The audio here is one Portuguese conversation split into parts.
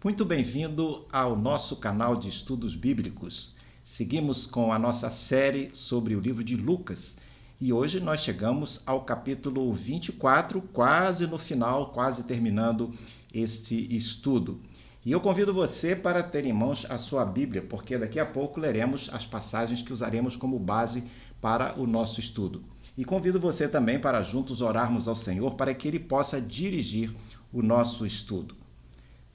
Muito bem-vindo ao nosso canal de estudos bíblicos. Seguimos com a nossa série sobre o livro de Lucas e hoje nós chegamos ao capítulo 24, quase no final, quase terminando este estudo. E eu convido você para ter em mãos a sua Bíblia, porque daqui a pouco leremos as passagens que usaremos como base para o nosso estudo. E convido você também para juntos orarmos ao Senhor para que Ele possa dirigir o nosso estudo.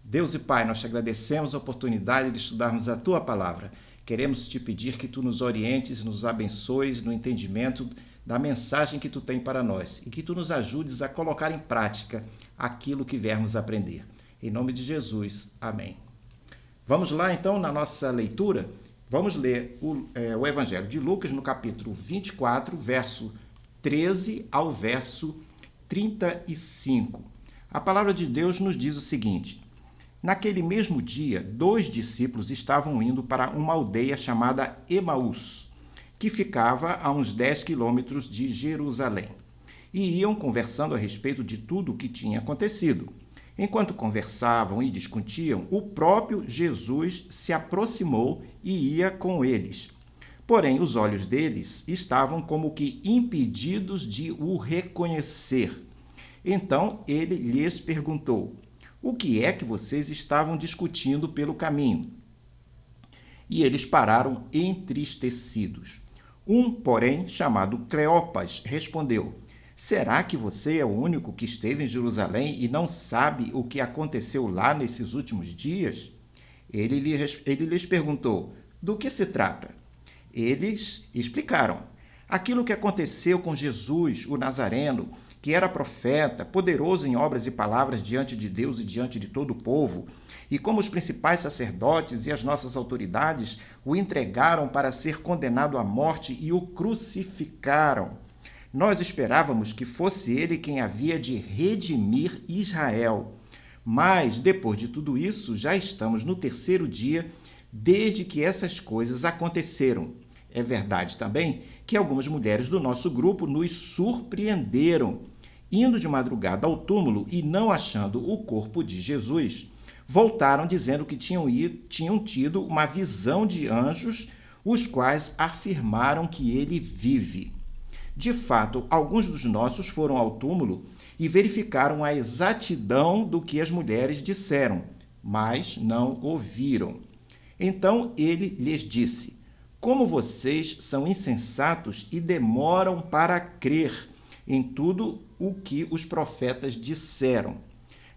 Deus e Pai, nós te agradecemos a oportunidade de estudarmos a Tua Palavra. Queremos te pedir que Tu nos orientes, nos abençoes no entendimento da mensagem que Tu tem para nós e que Tu nos ajudes a colocar em prática aquilo que viermos aprender. Em nome de Jesus, amém. Vamos lá, então, na nossa leitura. Vamos ler o Evangelho de Lucas no capítulo 24, verso 13 ao verso 35. A palavra de Deus nos diz o seguinte: Naquele mesmo dia, 2 discípulos estavam indo para uma aldeia chamada Emaús, que ficava a uns 10 quilômetros de Jerusalém, e iam conversando a respeito de tudo o que tinha acontecido. Enquanto conversavam e discutiam, o próprio Jesus se aproximou e ia com eles. Porém, os olhos deles estavam como que impedidos de o reconhecer. Então ele lhes perguntou: O que é que vocês estavam discutindo pelo caminho? E eles pararam entristecidos. Um, porém, chamado Cleopas, respondeu: Será que você é o único que esteve em Jerusalém e não sabe o que aconteceu lá nesses últimos dias? Ele lhes perguntou: Do que se trata? Eles explicaram: Aquilo que aconteceu com Jesus, o Nazareno, que era profeta, poderoso em obras e palavras diante de Deus e diante de todo o povo, e como os principais sacerdotes e as nossas autoridades o entregaram para ser condenado à morte e o crucificaram. Nós esperávamos que fosse ele quem havia de redimir Israel. Mas, depois de tudo isso, já estamos no terceiro dia desde que essas coisas aconteceram. É verdade também que algumas mulheres do nosso grupo nos surpreenderam. Indo de madrugada ao túmulo e não achando o corpo de Jesus, voltaram dizendo que tinham tido uma visão de anjos, os quais afirmaram que ele vive. De fato, alguns dos nossos foram ao túmulo e verificaram a exatidão do que as mulheres disseram, mas não ouviram. Então ele lhes disse: Como vocês são insensatos e demoram para crer em tudo o que os profetas disseram.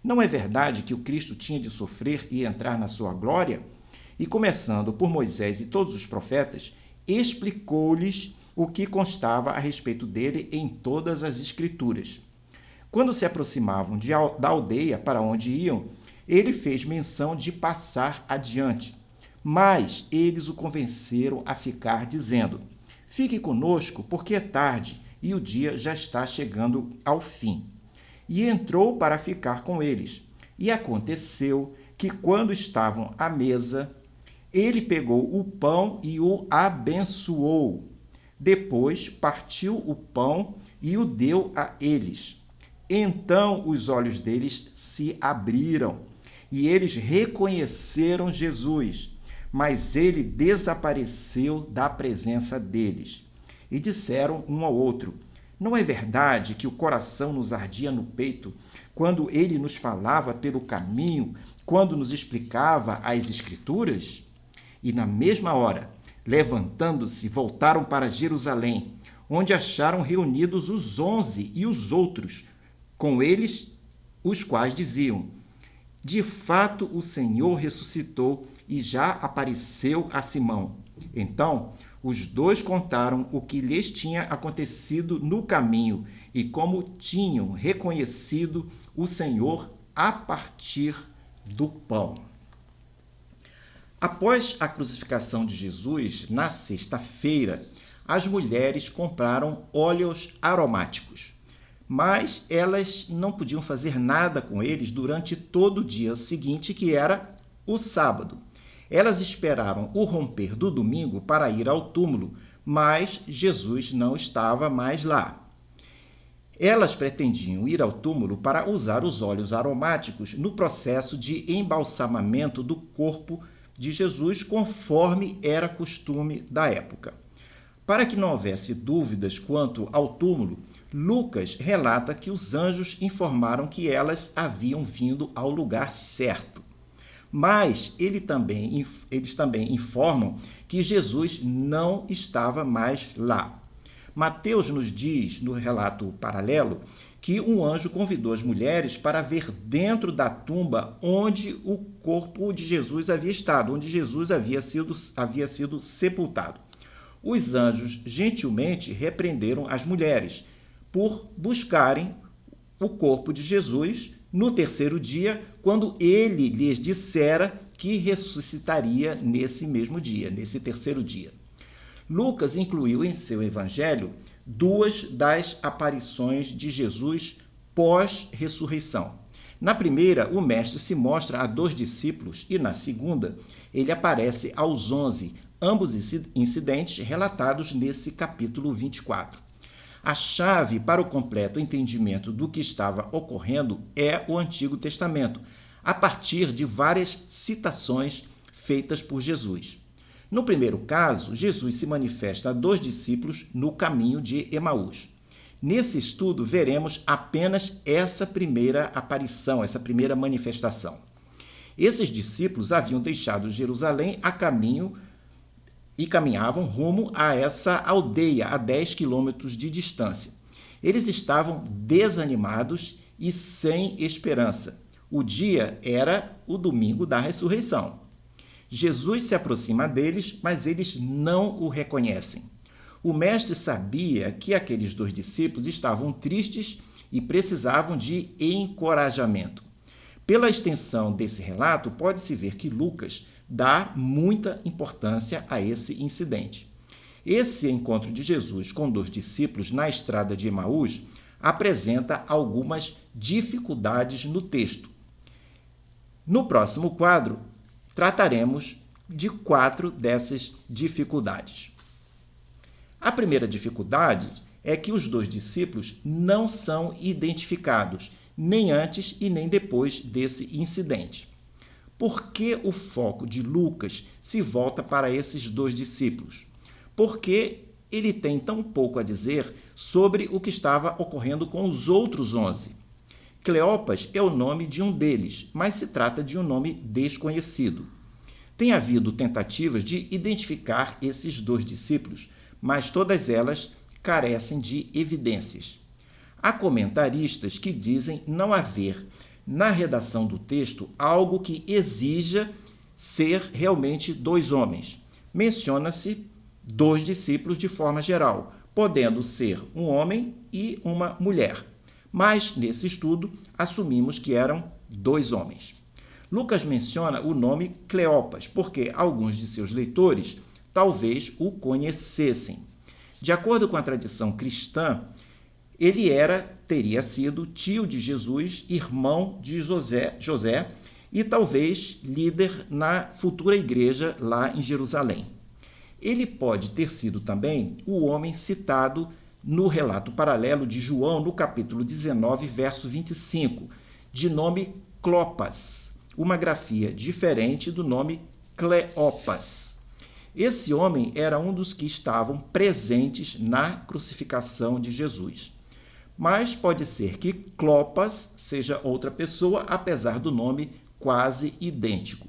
Não é verdade que o Cristo tinha de sofrer e entrar na sua glória? E começando por Moisés e todos os profetas, explicou-lhes o que constava a respeito dele em todas as Escrituras. Quando se aproximavam da aldeia para onde iam, ele fez menção de passar adiante. Mas eles o convenceram a ficar, dizendo: Fique conosco, porque é tarde e o dia já está chegando ao fim. E entrou para ficar com eles. E aconteceu que, quando estavam à mesa, ele pegou o pão e o abençoou. Depois partiu o pão e o deu a eles. Então os olhos deles se abriram e eles reconheceram Jesus, mas ele desapareceu da presença deles. E disseram um ao outro: Não é verdade que o coração nos ardia no peito quando ele nos falava pelo caminho, quando nos explicava as Escrituras? E na mesma hora, levantando-se, voltaram para Jerusalém, onde acharam reunidos os 11 e os outros, com eles os quais diziam: De fato, o Senhor ressuscitou e já apareceu a Simão. Então, os dois contaram o que lhes tinha acontecido no caminho e como tinham reconhecido o Senhor a partir do pão. Após a crucificação de Jesus, na sexta-feira, as mulheres compraram óleos aromáticos, mas elas não podiam fazer nada com eles durante todo o dia seguinte, que era o sábado. Elas esperaram o romper do domingo para ir ao túmulo, mas Jesus não estava mais lá. Elas pretendiam ir ao túmulo para usar os óleos aromáticos no processo de embalsamamento do corpo de Jesus, conforme era costume da época. Para que não houvesse dúvidas quanto ao túmulo, Lucas relata que os anjos informaram que elas haviam vindo ao lugar certo. Mas eles também informam que Jesus não estava mais lá. Mateus nos diz, no relato paralelo, que um anjo convidou as mulheres para ver dentro da tumba onde o corpo de Jesus havia estado, onde Jesus havia sido sepultado. Os anjos gentilmente repreenderam as mulheres por buscarem o corpo de Jesus no terceiro dia, quando ele lhes dissera que ressuscitaria nesse mesmo dia, nesse terceiro dia. Lucas incluiu em seu evangelho 2 das aparições de Jesus pós-ressurreição. Na primeira, o mestre se mostra a 2 discípulos e na segunda, ele aparece aos 11, ambos incidentes relatados nesse capítulo 24. A chave para o completo entendimento do que estava ocorrendo é o Antigo Testamento, a partir de várias citações feitas por Jesus. No primeiro caso, Jesus se manifesta a 2 discípulos no caminho de Emaús. Nesse estudo, veremos apenas essa primeira aparição, essa primeira manifestação. Esses discípulos haviam deixado Jerusalém a caminho e caminhavam rumo a essa aldeia a 10 quilômetros de distância. Eles estavam desanimados e sem esperança. O dia era o domingo da ressurreição. Jesus se aproxima deles, mas eles não o reconhecem. O mestre sabia que aqueles 2 discípulos estavam tristes e precisavam de encorajamento. Pela extensão desse relato, pode-se ver que Lucas dá muita importância a esse incidente. Esse encontro de Jesus com 2 discípulos na estrada de Emaús apresenta algumas dificuldades no texto. No próximo quadro, trataremos de 4 dessas dificuldades. A primeira dificuldade é que os 2 discípulos não são identificados, nem antes e nem depois desse incidente. Por que o foco de Lucas se volta para esses 2 discípulos? Porque ele tem tão pouco a dizer sobre o que estava ocorrendo com os outros 11. Cleopas é o nome de um deles, mas se trata de um nome desconhecido. Tem havido tentativas de identificar esses 2 discípulos, mas todas elas carecem de evidências. Há comentaristas que dizem não haver na redação do texto algo que exija ser realmente 2 homens. Menciona-se 2 discípulos de forma geral, podendo ser um homem e uma mulher. Mas, nesse estudo, assumimos que eram 2 homens. Lucas menciona o nome Cleopas, porque alguns de seus leitores talvez o conhecessem. De acordo com a tradição cristã, ele teria sido tio de Jesus, irmão de José e talvez líder na futura igreja lá em Jerusalém. Ele pode ter sido também o homem citado no relato paralelo de João, no capítulo 19, verso 25, de nome Clopas, uma grafia diferente do nome Cleopas. Esse homem era um dos que estavam presentes na crucificação de Jesus. Mas pode ser que Clopas seja outra pessoa, apesar do nome quase idêntico.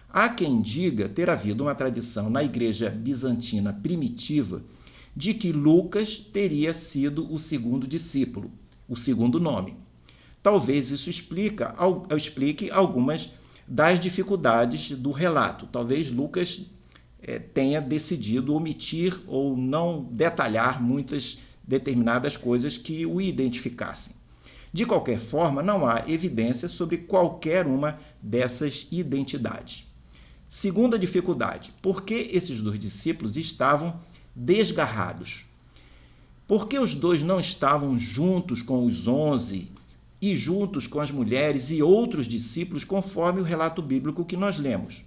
Há quem diga ter havido uma tradição na igreja bizantina primitiva de que Lucas teria sido o segundo discípulo, o segundo nome. Talvez isso explique algumas das dificuldades do relato. Talvez Lucas tenha decidido omitir ou não detalhar muitas determinadas coisas que o identificassem. De qualquer forma, não há evidência sobre qualquer uma dessas identidades. Segunda dificuldade: por que esses 2 discípulos estavam desgarrados? Por que os 2 não estavam juntos com os 11 e juntos com as mulheres e outros discípulos, conforme o relato bíblico que nós lemos?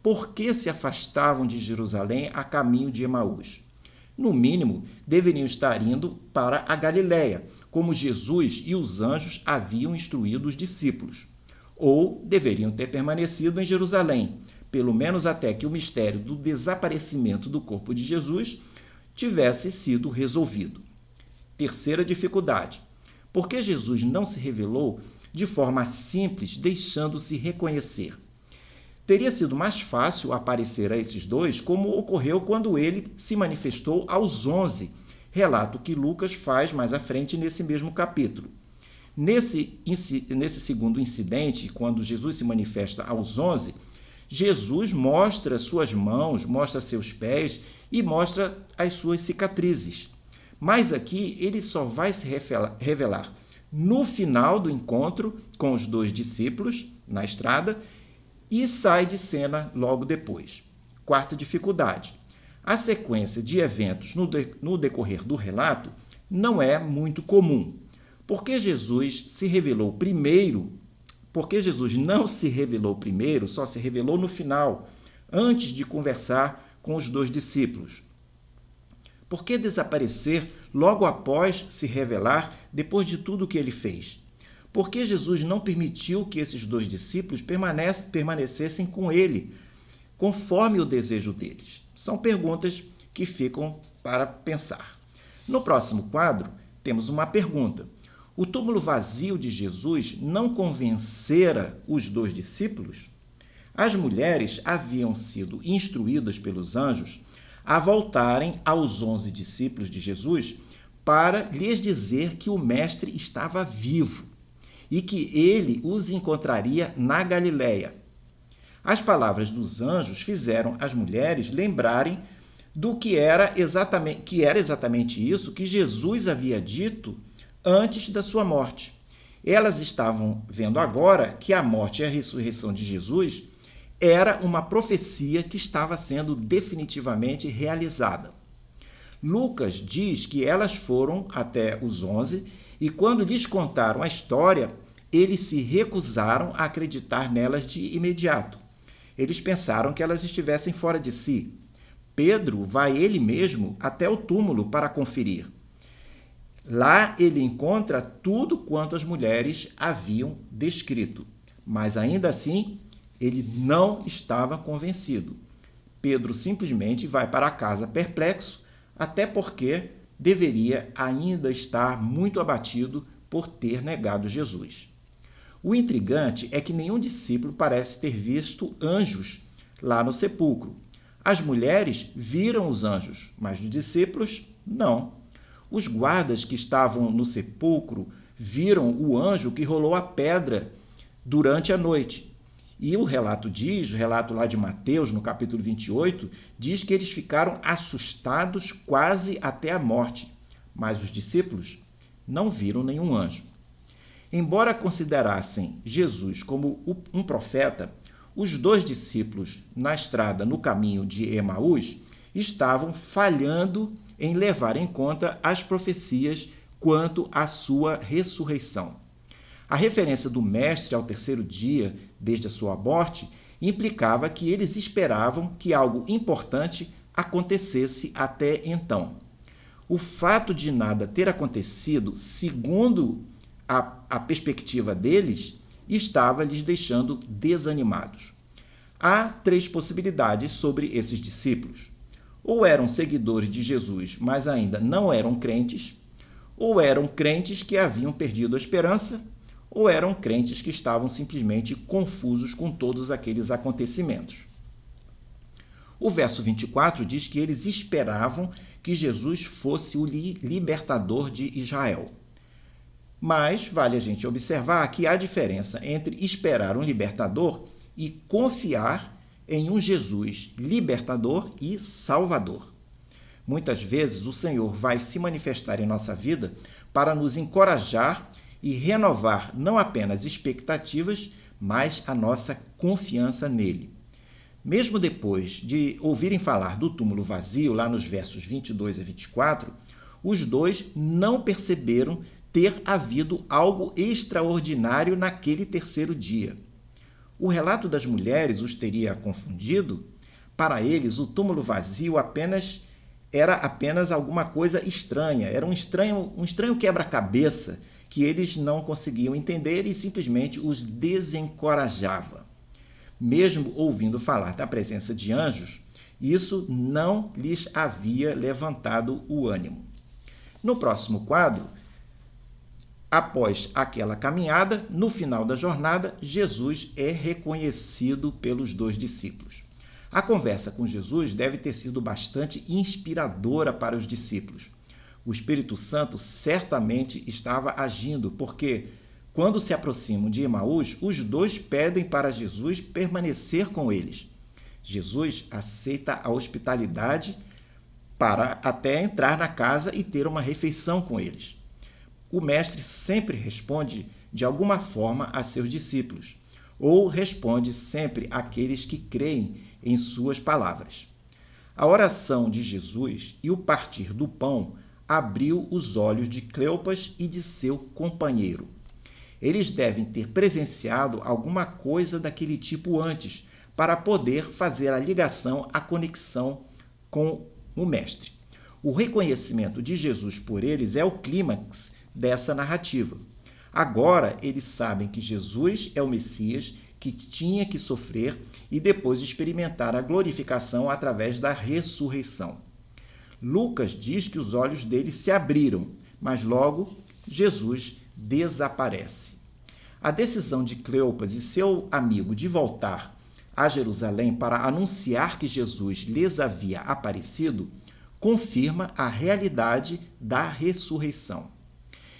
Por que se afastavam de Jerusalém a caminho de Emaús? No mínimo, deveriam estar indo para a Galiléia, como Jesus e os anjos haviam instruído os discípulos, ou deveriam ter permanecido em Jerusalém, pelo menos até que o mistério do desaparecimento do corpo de Jesus tivesse sido resolvido. Terceira dificuldade: por que Jesus não se revelou de forma simples, deixando-se reconhecer? Teria sido mais fácil aparecer a esses dois, como ocorreu quando ele se manifestou aos 11, relato que Lucas faz mais à frente nesse mesmo capítulo. Nesse segundo incidente, quando Jesus se manifesta aos 11, Jesus mostra suas mãos, mostra seus pés e mostra as suas cicatrizes. Mas aqui ele só vai se revelar no final do encontro com os dois discípulos na estrada e sai de cena logo depois. Quarta dificuldade: a sequência de eventos no decorrer do relato não é muito comum. Porque Jesus se revelou primeiro, porque Jesus não se revelou primeiro, só se revelou no final, antes de conversar com os dois discípulos? Por que desaparecer logo após se revelar, depois de tudo o que ele fez? Por que Jesus não permitiu que esses dois discípulos permanecessem com ele, conforme o desejo deles? São perguntas que ficam para pensar. No próximo quadro, temos uma pergunta: o túmulo vazio de Jesus não convencera os dois discípulos? As mulheres haviam sido instruídas pelos anjos a voltarem aos 11 discípulos de Jesus para lhes dizer que o Mestre estava vivo e que ele os encontraria na Galileia. As palavras dos anjos fizeram as mulheres lembrarem do que era exatamente isso que Jesus havia dito antes da sua morte. Elas estavam vendo agora que a morte e a ressurreição de Jesus era uma profecia que estava sendo definitivamente realizada. Lucas diz que elas foram até os 11 e, quando lhes contaram a história, eles se recusaram a acreditar nelas de imediato. Eles pensaram que elas estivessem fora de si. Pedro vai ele mesmo até o túmulo para conferir. Lá ele encontra tudo quanto as mulheres haviam descrito, mas ainda assim ele não estava convencido. Pedro simplesmente vai para casa perplexo, até porque deveria ainda estar muito abatido por ter negado Jesus. O intrigante é que nenhum discípulo parece ter visto anjos lá no sepulcro. As mulheres viram os anjos, mas os discípulos não. Os guardas que estavam no sepulcro viram o anjo que rolou a pedra durante a noite. E o relato lá de Mateus, no capítulo 28, diz que eles ficaram assustados quase até a morte. Mas os discípulos não viram nenhum anjo. Embora considerassem Jesus como um profeta, os dois discípulos na estrada no caminho de Emaús estavam falhando em levar em conta as profecias quanto à sua ressurreição. A referência do Mestre ao terceiro dia desde a sua morte implicava que eles esperavam que algo importante acontecesse até então. O fato de nada ter acontecido, segundo a perspectiva deles, estava lhes deixando desanimados. Há três possibilidades sobre esses discípulos. Ou eram seguidores de Jesus, mas ainda não eram crentes, ou eram crentes que haviam perdido a esperança, ou eram crentes que estavam simplesmente confusos com todos aqueles acontecimentos. O verso 24 diz que eles esperavam que Jesus fosse o libertador de Israel. Mas vale a gente observar que há diferença entre esperar um libertador e confiar em um Jesus libertador e salvador. Muitas vezes o Senhor vai se manifestar em nossa vida para nos encorajar e renovar não apenas expectativas, mas a nossa confiança nele. Mesmo depois de ouvirem falar do túmulo vazio, lá nos versos 22 a 24, os dois não perceberam ter havido algo extraordinário naquele terceiro dia. O relato das mulheres os teria confundido? Para eles, o túmulo vazio apenas era apenas alguma coisa estranha, era um estranho quebra-cabeça que eles não conseguiam entender e simplesmente os desencorajava. Mesmo ouvindo falar da presença de anjos, isso não lhes havia levantado o ânimo. No próximo quadro, após aquela caminhada, no final da jornada, Jesus é reconhecido pelos 2 discípulos. A conversa com Jesus deve ter sido bastante inspiradora para os discípulos. O Espírito Santo certamente estava agindo, porque, quando se aproximam de Emaús, os 2 pedem para Jesus permanecer com eles. Jesus aceita a hospitalidade para até entrar na casa e ter uma refeição com eles. O mestre sempre responde de alguma forma a seus discípulos, ou responde sempre àqueles que creem em suas palavras. A oração de Jesus e o partir do pão abriu os olhos de Cleopas e de seu companheiro. Eles devem ter presenciado alguma coisa daquele tipo antes, para poder fazer a ligação, a conexão com o mestre. O reconhecimento de Jesus por eles é o clímax dessa narrativa. Agora eles sabem que Jesus é o Messias que tinha que sofrer e depois experimentar a glorificação através da ressurreição. Lucas diz que os olhos deles se abriram, mas logo Jesus desaparece. A decisão de Cleopas e seu amigo de voltar a Jerusalém para anunciar que Jesus lhes havia aparecido confirma a realidade da ressurreição.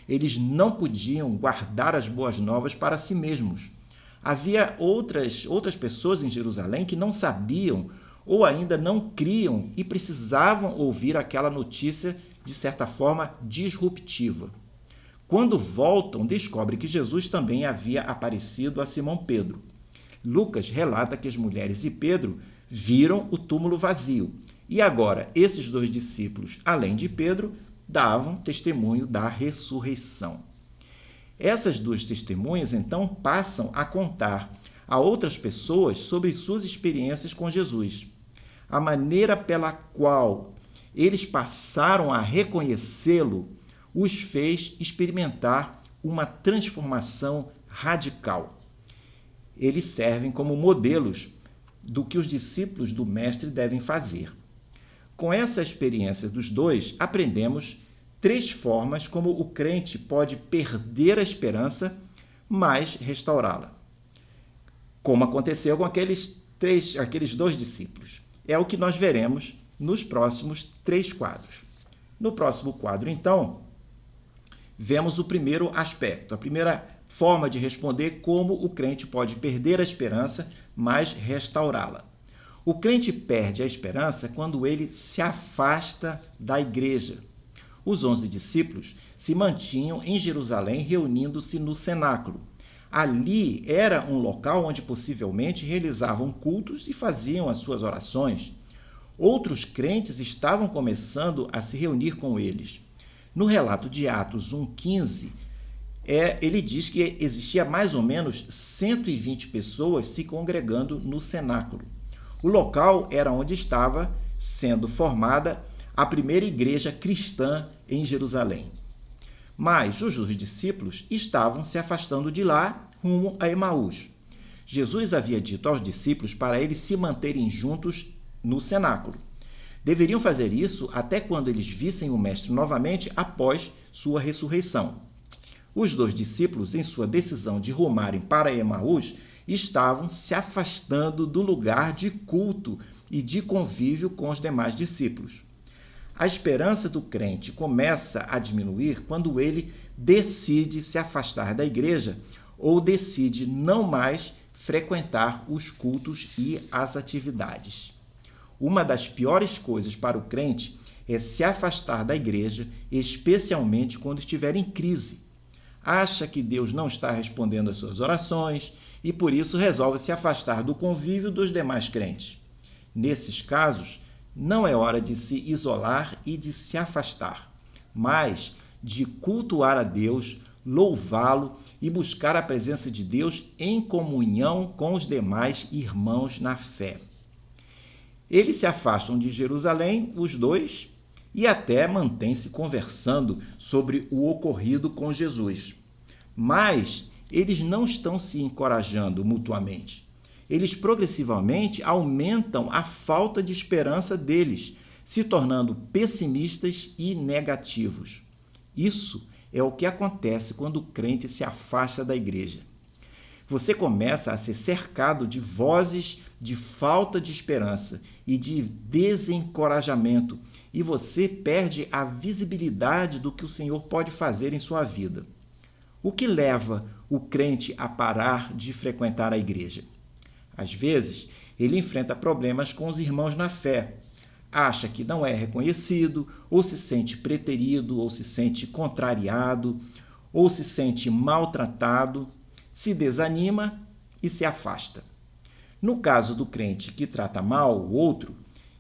Eles não podiam guardar as boas novas para si mesmos. Havia outras pessoas em Jerusalém que não sabiam ou ainda não criam e precisavam ouvir aquela notícia, de certa forma, disruptiva. Quando voltam, descobrem que Jesus também havia aparecido a Simão Pedro. Lucas relata que as mulheres e Pedro viram o túmulo vazio. E agora, esses 2 discípulos, além de Pedro, davam testemunho da ressurreição. Essas 2 testemunhas, então, passam a contar a outras pessoas sobre suas experiências com Jesus. A maneira pela qual eles passaram a reconhecê-lo os fez experimentar uma transformação radical. Eles servem como modelos do que os discípulos do Mestre devem fazer. Com essa experiência dos 2, aprendemos 3 formas como o crente pode perder a esperança, mas restaurá-la. Como aconteceu com aqueles 2 discípulos. É o que nós veremos nos próximos 3 quadros. No próximo quadro, então, vemos o primeiro aspecto, a primeira forma de responder como o crente pode perder a esperança, mas restaurá-la. O crente perde a esperança quando ele se afasta da igreja. Os 11 discípulos se mantinham em Jerusalém reunindo-se no cenáculo. Ali era um local onde possivelmente realizavam cultos e faziam as suas orações. Outros crentes estavam começando a se reunir com eles. No relato de Atos 1,15, ele diz que existia mais ou menos 120 pessoas se congregando no cenáculo. O local era onde estava sendo formada a primeira igreja cristã em Jerusalém. Mas os 2 discípulos estavam se afastando de lá rumo a Emaús. Jesus havia dito aos discípulos para eles se manterem juntos no cenáculo. Deveriam fazer isso até quando eles vissem o Mestre novamente após sua ressurreição. Os 2 discípulos, em sua decisão de rumarem para Emaús, estavam se afastando do lugar de culto e de convívio com os demais discípulos. A esperança do crente começa a diminuir quando ele decide se afastar da igreja ou decide não mais frequentar os cultos e as atividades. Uma das piores coisas para o crente é se afastar da igreja, especialmente quando estiver em crise. Acha que Deus não está respondendo às suas orações e, por isso, resolve se afastar do convívio dos demais crentes. Nesses casos, não é hora de se isolar e de se afastar, mas de cultuar a Deus, louvá-lo e buscar a presença de Deus em comunhão com os demais irmãos na fé. Eles se afastam de Jerusalém, os 2, e até mantêm-se conversando sobre o ocorrido com Jesus. Mas eles não estão se encorajando mutuamente. Eles progressivamente aumentam a falta de esperança deles, se tornando pessimistas e negativos. Isso é o que acontece quando o crente se afasta da igreja. Você começa a ser cercado de vozes de falta de esperança e de desencorajamento, e você perde a visibilidade do que o Senhor pode fazer em sua vida. O que leva o crente a parar de frequentar a igreja? Às vezes, ele enfrenta problemas com os irmãos na fé. Acha que não é reconhecido, ou se sente preterido, ou se sente contrariado, ou se sente maltratado, se desanima e se afasta. No caso do crente que trata mal o outro,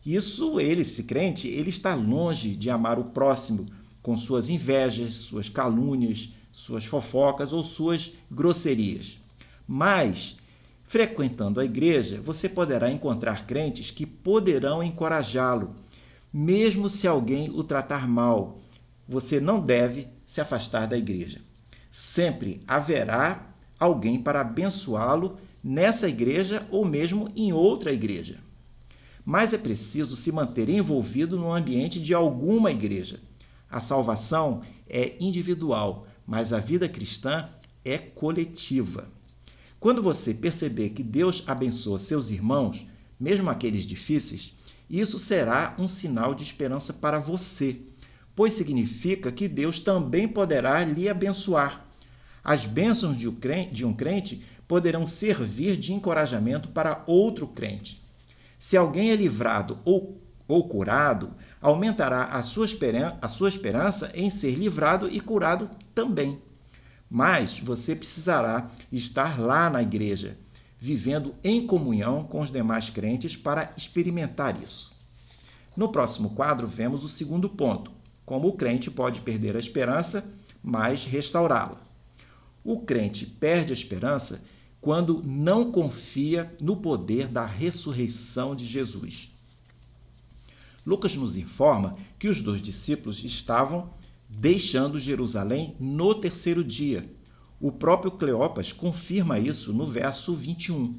esse crente, ele está longe de amar o próximo com suas invejas, suas calúnias, suas fofocas ou suas grosserias. Mas, frequentando a igreja, você poderá encontrar crentes que poderão encorajá-lo, mesmo se alguém o tratar mal. Você não deve se afastar da igreja. Sempre haverá alguém para abençoá-lo nessa igreja ou mesmo em outra igreja. Mas é preciso se manter envolvido no ambiente de alguma igreja. A salvação é individual, mas a vida cristã é coletiva. Quando você perceber que Deus abençoa seus irmãos, mesmo aqueles difíceis, isso será um sinal de esperança para você, pois significa que Deus também poderá lhe abençoar. As bênçãos de um crente poderão servir de encorajamento para outro crente. Se alguém é livrado ou curado, aumentará a sua esperança em ser livrado e curado também. Mas você precisará estar lá na igreja, vivendo em comunhão com os demais crentes para experimentar isso. No próximo quadro, vemos o segundo ponto: como o crente pode perder a esperança, mas restaurá-la. O crente perde a esperança quando não confia no poder da ressurreição de Jesus. Lucas nos informa que os 2 discípulos estavam deixando Jerusalém no terceiro dia. O próprio Cleopas confirma isso no verso 21.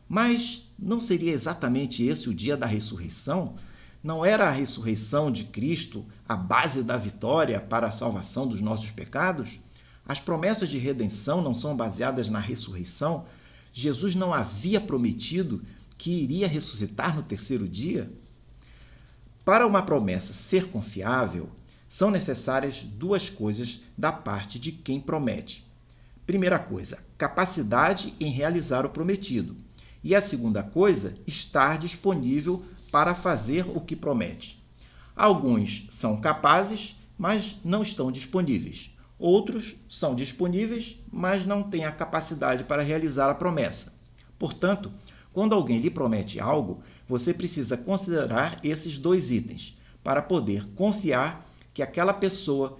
Mas não seria exatamente esse o dia da ressurreição? Não era a ressurreição de Cristo a base da vitória para a salvação dos nossos pecados? As promessas de redenção não são baseadas na ressurreição? Jesus não havia prometido que iria ressuscitar no terceiro dia? Para uma promessa ser confiável, são necessárias 2 coisas da parte de quem promete. Primeira coisa, capacidade em realizar o prometido. E a segunda coisa, estar disponível para fazer o que promete. Alguns são capazes, mas não estão disponíveis. Outros são disponíveis, mas não têm a capacidade para realizar a promessa. Portanto, quando alguém lhe promete algo, você precisa considerar esses 2 itens para poder confiar que aquela pessoa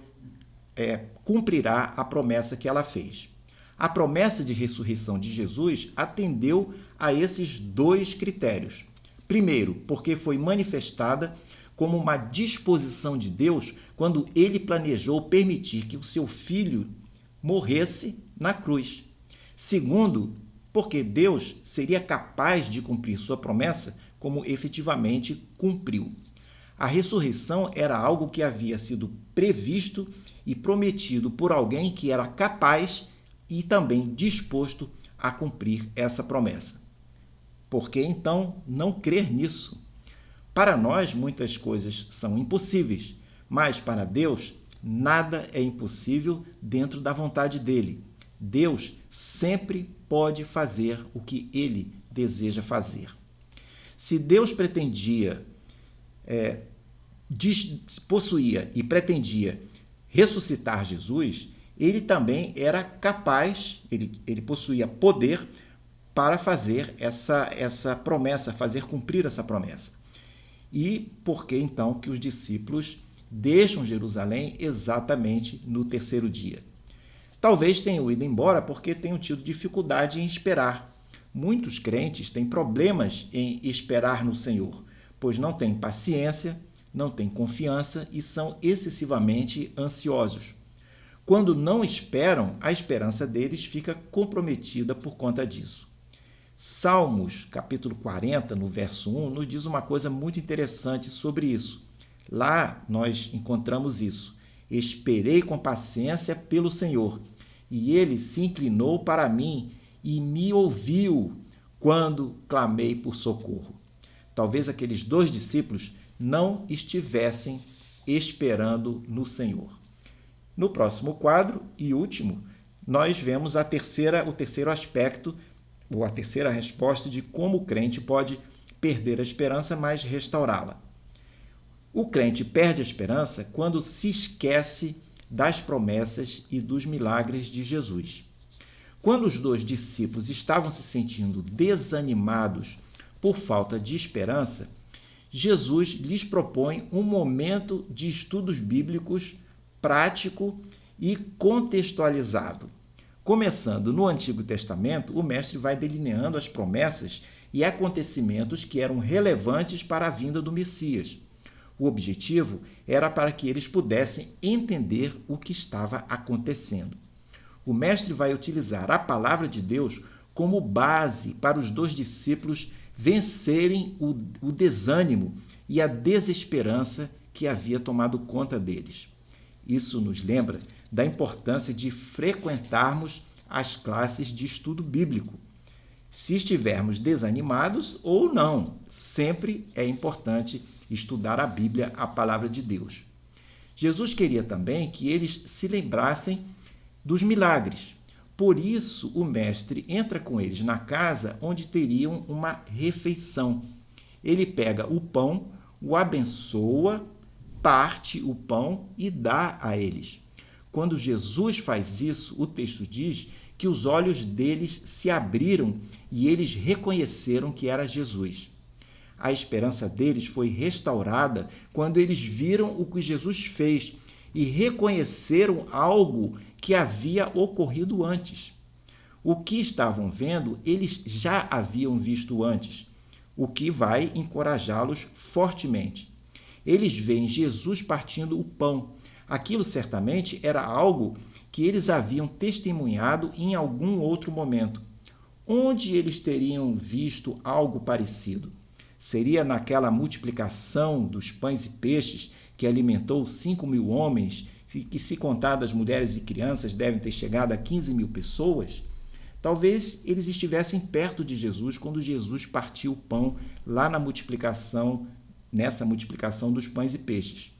cumprirá a promessa que ela fez. A promessa de ressurreição de Jesus atendeu a esses 2 critérios. Primeiro, porque foi manifestada como uma disposição de Deus quando ele planejou permitir que o seu filho morresse na cruz. Segundo, porque Deus seria capaz de cumprir sua promessa como efetivamente cumpriu. A ressurreição era algo que havia sido previsto e prometido por alguém que era capaz e também disposto a cumprir essa promessa. Por que então não crer nisso? Para nós, muitas coisas são impossíveis, mas para Deus, nada é impossível dentro da vontade dele. Deus sempre pode fazer o que ele deseja fazer. Se Deus possuía e pretendia ressuscitar Jesus, ele também era capaz, ele possuía poder para fazer essa promessa, fazer cumprir essa promessa. E por que então que os discípulos deixam Jerusalém exatamente no terceiro dia? Talvez tenham ido embora porque tenham tido dificuldade em esperar. Muitos crentes têm problemas em esperar no Senhor, pois não têm paciência, não têm confiança e são excessivamente ansiosos. Quando não esperam, a esperança deles fica comprometida por conta disso. Salmos, capítulo 40, no verso 1, nos diz uma coisa muito interessante sobre isso. Lá nós encontramos isso. Esperei com paciência pelo Senhor, e ele se inclinou para mim e me ouviu quando clamei por socorro. Talvez aqueles 2 discípulos não estivessem esperando no Senhor. No próximo quadro e último, nós vemos o terceiro aspecto, ou a terceira resposta de como o crente pode perder a esperança, mas restaurá-la. O crente perde a esperança quando se esquece das promessas e dos milagres de Jesus. Quando os 2 discípulos estavam se sentindo desanimados por falta de esperança, Jesus lhes propõe um momento de estudos bíblicos prático e contextualizado. Começando no Antigo Testamento, o mestre vai delineando as promessas e acontecimentos que eram relevantes para a vinda do Messias. O objetivo era para que eles pudessem entender o que estava acontecendo. O mestre vai utilizar a palavra de Deus como base para os 2 discípulos vencerem o desânimo e a desesperança que havia tomado conta deles. Isso nos lembra da importância de frequentarmos as classes de estudo bíblico. Se estivermos desanimados ou não, sempre é importante estudar a Bíblia, a palavra de Deus. Jesus queria também que eles se lembrassem dos milagres. Por isso, o mestre entra com eles na casa onde teriam uma refeição. Ele pega o pão, o abençoa, parte o pão e dá a eles. Quando Jesus faz isso, o texto diz que os olhos deles se abriram e eles reconheceram que era Jesus. A esperança deles foi restaurada quando eles viram o que Jesus fez e reconheceram algo que havia ocorrido antes. O que estavam vendo, eles já haviam visto antes, o que vai encorajá-los fortemente. Eles veem Jesus partindo o pão. Aquilo certamente era algo que eles haviam testemunhado em algum outro momento. Onde eles teriam visto algo parecido? Seria naquela multiplicação dos pães e peixes que alimentou 5.000 homens, que, se contadas mulheres e crianças, devem ter chegado a 15.000 pessoas? Talvez eles estivessem perto de Jesus quando Jesus partiu o pão lá nessa multiplicação dos pães e peixes.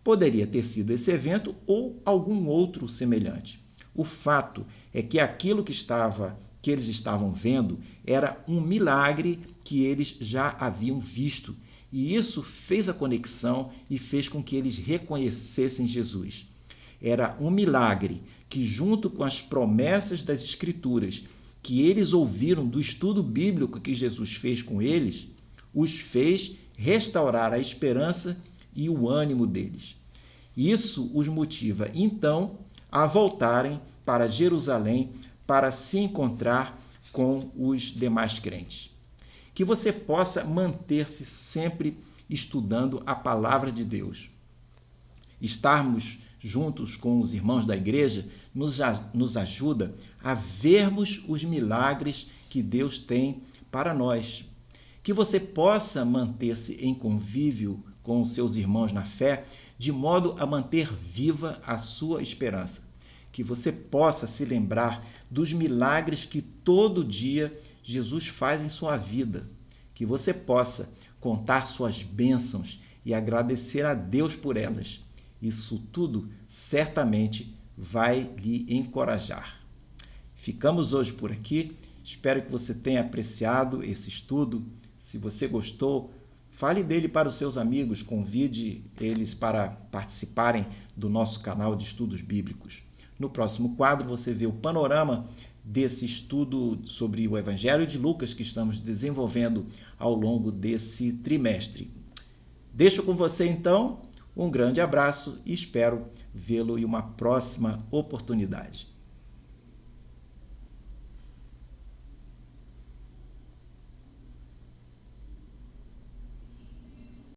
Poderia ter sido esse evento ou algum outro semelhante. O fato é que aquilo que eles estavam vendo era um milagre que eles já haviam visto, e isso fez a conexão e fez com que eles reconhecessem Jesus. Era um milagre que, junto com as promessas das Escrituras que eles ouviram do estudo bíblico que Jesus fez com eles, os fez restaurar a esperança e o ânimo deles. Isso os motiva, então, a voltarem para Jerusalém para se encontrar com os demais crentes. Que você possa manter-se sempre estudando a palavra de Deus. Estarmos juntos com os irmãos da igreja nos ajuda a vermos os milagres que Deus tem para nós. Que você possa manter-se em convívio com os seus irmãos na fé, de modo a manter viva a sua esperança. Que você possa se lembrar dos milagres que todo dia Jesus faz em sua vida. Que você possa contar suas bênçãos e agradecer a Deus por elas. Isso tudo certamente vai lhe encorajar. Ficamos hoje por aqui. Espero que você tenha apreciado esse estudo. Se você gostou, fale dele para os seus amigos, convide eles para participarem do nosso canal de estudos bíblicos. No próximo quadro, você vê o panorama desse estudo sobre o Evangelho de Lucas que estamos desenvolvendo ao longo desse trimestre. Deixo com você, então, um grande abraço e espero vê-lo em uma próxima oportunidade.